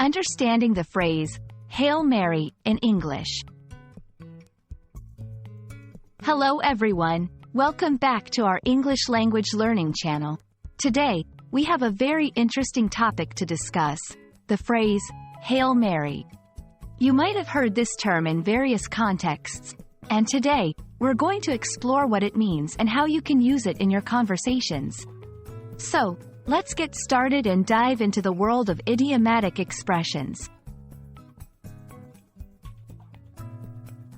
Understanding the phrase, Hail Mary, in English. Hello everyone, welcome back to our English language learning channel. Today, we have a very interesting topic to discuss, the phrase, Hail Mary. You might have heard this term in various contexts, and today, we're going to explore what it means and how you can use it in your conversations. So, let's get started and dive into the world of idiomatic expressions.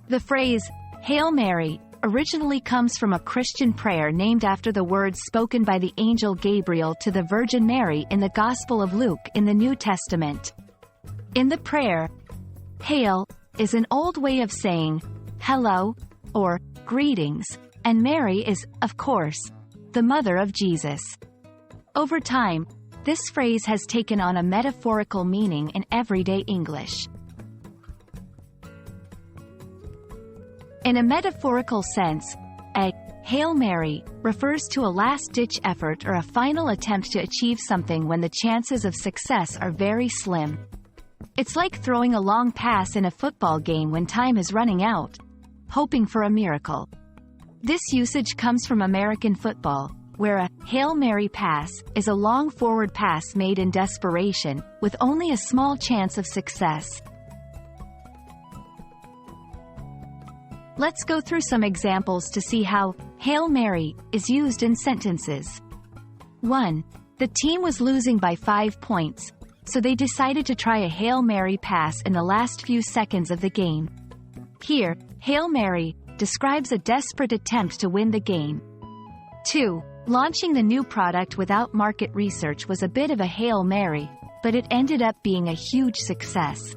The phrase, Hail Mary, originally comes from a Christian prayer named after the words spoken by the angel Gabriel to the Virgin Mary in the Gospel of Luke in the New Testament. In the prayer, Hail is an old way of saying, hello, or greetings, and Mary is, of course, the mother of Jesus. Over time, this phrase has taken on a metaphorical meaning in everyday English. In a metaphorical sense, a Hail Mary refers to a last-ditch effort or a final attempt to achieve something when the chances of success are very slim. It's like throwing a long pass in a football game when time is running out, hoping for a miracle. This usage comes from American football, where a Hail Mary pass is a long forward pass made in desperation, with only a small chance of success. Let's go through some examples to see how Hail Mary is used in sentences. 1. The team was losing by 5 points, so they decided to try a Hail Mary pass in the last few seconds of the game. Here, Hail Mary describes a desperate attempt to win the game. 2. Launching the new product without market research was a bit of a Hail Mary, but it ended up being a huge success.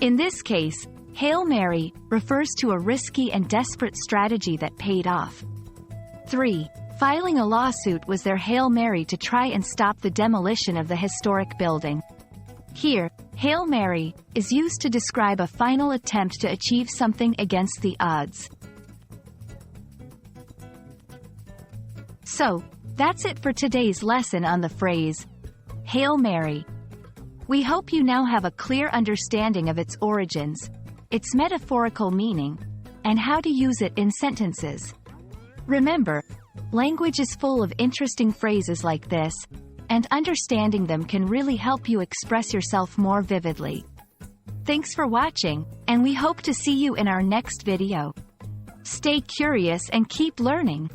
In this case, Hail Mary refers to a risky and desperate strategy that paid off. 3. Filing a lawsuit was their Hail Mary to try and stop the demolition of the historic building. Here, Hail Mary is used to describe a final attempt to achieve something against the odds. So, that's it for today's lesson on the phrase, Hail Mary. We hope you now have a clear understanding of its origins, its metaphorical meaning, and how to use it in sentences. Remember, language is full of interesting phrases like this, and understanding them can really help you express yourself more vividly. Thanks for watching, and we hope to see you in our next video. Stay curious and keep learning.